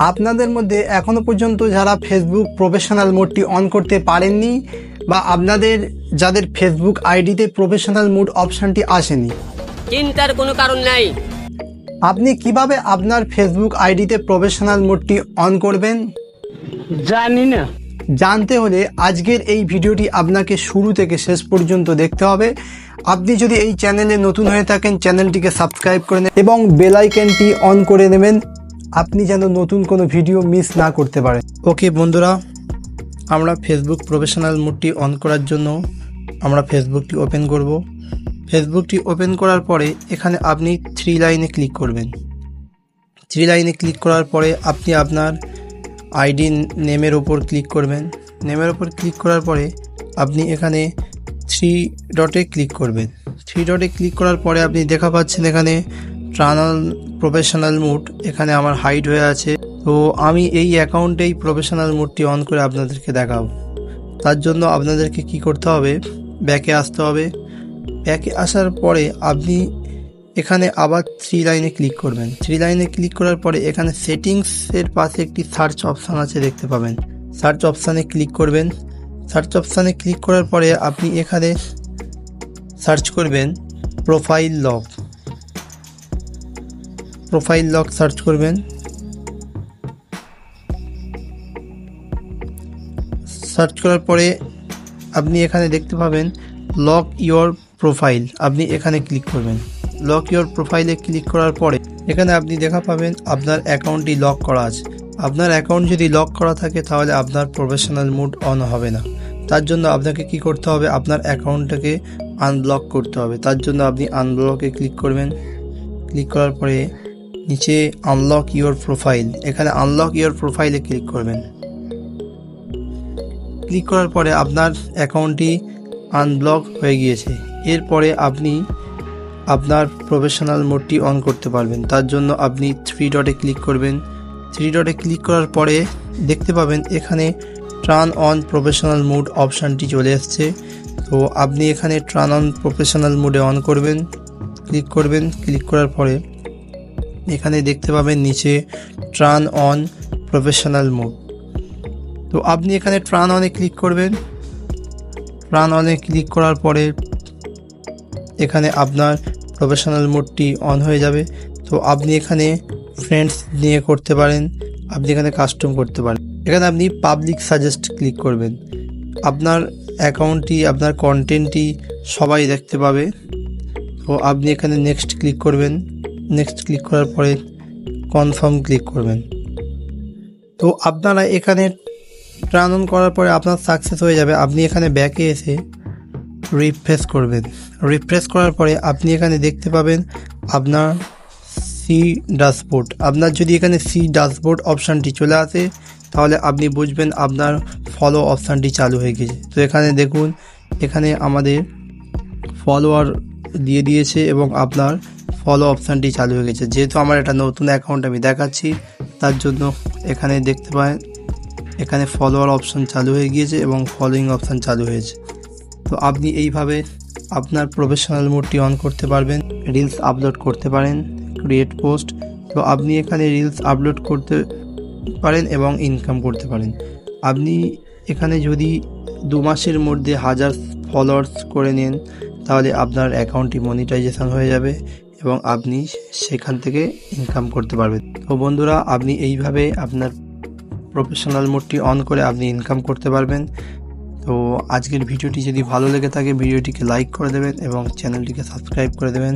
আপনাদের মধ্যে এখনো পর্যন্ত যারা ফেসবুক প্রফেশনাল মোডটি অন করতে পারেননি বা আপনাদের যাদের ফেসবুক আইডিতে প্রফেশনাল মোড অপশনটি আসেনি, চিন্তার কোনো কারণ নাই। আপনি কিভাবে আপনার ফেসবুক আইডিতে প্রফেশনাল মোডটি অন করবেন জানি না। জানতে হলে আজকের এই ভিডিওটি আপনাকে শুরু থেকে শেষ পর্যন্ত দেখতে হবে। আপনি যদি এই চ্যানেলে নতুন হয়ে থাকেন চ্যানেলটিকে সাবস্ক্রাইব করে নেবেন এবং বেল আইকনটি অন করে নেবেন, আপনি যেন নতুন কোনো ভিডিও মিস না করতে পারেন। ওকে বন্ধুরা, আমরা ফেসবুক প্রফেশনাল মোডটি অন করার জন্য আমরা ফেসবুকটি ওপেন করব। ফেসবুকটি ওপেন করার পরে এখানে আপনি 3 লাইনে ক্লিক করবেন। 3 লাইনে ক্লিক করার পরে আপনি আপনার আইডি নেমের ওপর ক্লিক করবেন। নেমের ওপর ক্লিক করার পরে আপনি এখানে 3 ডটে ক্লিক করবেন। 3 ডটে ক্লিক করার পরে আপনি দেখা পাচ্ছেন এখানে টার্ন অন প্রফেশনাল মোড, এখানে আমার হাইড হয়ে আছে। তো আমি এই অ্যাকাউন্টেই প্রফেশনাল মোডটি অন করে আপনাদেরকে দেখাবো। তার জন্য আপনাদেরকে কি করতে হবে, ব্যাকে আসতে হবে। ব্যাকে আসার পরে আপনি এখানে আবার 3 লাইনে ক্লিক করবেন। 3 লাইনে ক্লিক করার পরে এখানে সেটিংসের পাশে একটি সার্চ অপশান আছে, দেখতে পাবেন। সার্চ অপশানে ক্লিক করবেন। সার্চ অপশানে ক্লিক করার পরে আপনি এখানে সার্চ করবেন profile lock. Profile lock search করবেন। সার্চ করার পরে আপনি এখানে দেখতে পাবেন লক ইওর প্রোফাইল, আপনি এখানে ক্লিক করবেন। লক ইওর প্রোফাইলে ক্লিক করার পরে এখানে আপনি দেখা পাবেন আপনার অ্যাকাউন্টটি লক করা আছে। আপনার অ্যাকাউন্ট যদি লক করা থাকে তাহলে আপনার প্রফেশনাল মোড অন হবে না। তার জন্য আপনাকে কি করতে হবে, আপনার অ্যাকাউন্টটাকে আনব্লক করতে হবে। তার জন্য আপনি আনব্লকে ক্লিক করবেন। ক্লিক করার পরে নিচে আনলক ইওর প্রোফাইল, এখানে আনলক ইওর প্রোফাইলে ক্লিক করবেন। ক্লিক করার পরে আপনার অ্যাকাউন্টটি আনব্লক হয়ে গিয়েছে। এরপরে আপনি আপনার প্রফেশনাল মোডটি অন করতে পারবেন। তার জন্য আপনি 3 ডটে ক্লিক করবেন। 3 ডটে ক্লিক করার পরে দেখতে পাবেন এখানে টার্ন অন প্রফেশনাল মোড অপশানটি চলে এসছে। তো আপনি এখানে টার্ন অন প্রফেশনাল মোডে অন করবেন, ক্লিক করবেন। ক্লিক করার পরে এখানে দেখতে পাবেন নিচে টার্ন অন প্রফেশনাল মোড। তো আপনি এখানে টার্ন অনে ক্লিক করবেন। টার্ন অনে ক্লিক করার পরে এখানে আপনার প্রফেশনাল মোডটি অন হয়ে যাবে। তো আপনি এখানে ফ্রেন্ডস নিয়ে করতে পারেন, আপনি এখানে কাস্টম করতে পারেন। এখানে আপনি পাবলিক সাজেস্ট ক্লিক করবেন। আপনার অ্যাকাউন্টটি, আপনার কন্টেন্টটি সবাই দেখতে পাবে। তো আপনি এখানে নেক্সট ক্লিক করবেন। নেক্সট ক্লিক করার পরে কনফার্ম ক্লিক করবেন। তো আপনারা এখানে টার্ন অন করার পরে আপনার সাকসেস হয়ে যাবে। আপনি এখানে ব্যাকে এসে রিফ্রেশ করবেন। রিফ্রেশ করার পরে আপনি এখানে দেখতে পাবেন আপনার সি ড্যাশবোর্ড। আপনার যদি এখানে সি ড্যাশবোর্ড অপশানটি চলে আসে তাহলে আপনি বুঝবেন আপনার ফলো অপশানটি চালু হয়ে গেছে। তো এখানে দেখুন, এখানে আমাদের ফলোয়ার দিয়ে দিয়েছে এবং আপনার ফলো অপশানটি চালু হয়ে গেছে। যেহেতু আমার একটা নতুন অ্যাকাউন্ট আমি দেখাচ্ছি, তার জন্য এখানে দেখতে পারেন এখানে ফলোয়ার অপশান চালু হয়ে গিয়েছে এবং ফলোয়িং অপশান চালু হয়েছে। তো আপনি এইভাবে আপনার প্রফেশনাল মোডটি অন করতে পারবেন। রিলস আপলোড করতে পারেন, ক্রিয়েট পোস্ট। তো আপনি এখানে রিলস আপলোড করতে পারেন এবং ইনকাম করতে পারেন। আপনি এখানে যদি 2 মাসের মধ্যে 1000 ফলোয়ার্স করে নেন তাহলে আপনার অ্যাকাউন্টটি মনিটাইজেশন হয়ে যাবে এবং আপনি সেখান থেকে ইনকাম করতে পারবেন। তো বন্ধুরা, আপনি এইভাবে আপনার প্রফেশনাল মোডটি অন করে আপনি ইনকাম করতে পারবেন। তো আজকের ভিডিওটি যদি ভালো লেগে থাকে ভিডিওটিকে লাইক করে দেবেন এবং চ্যানেলটিকে সাবস্ক্রাইব করে দেবেন।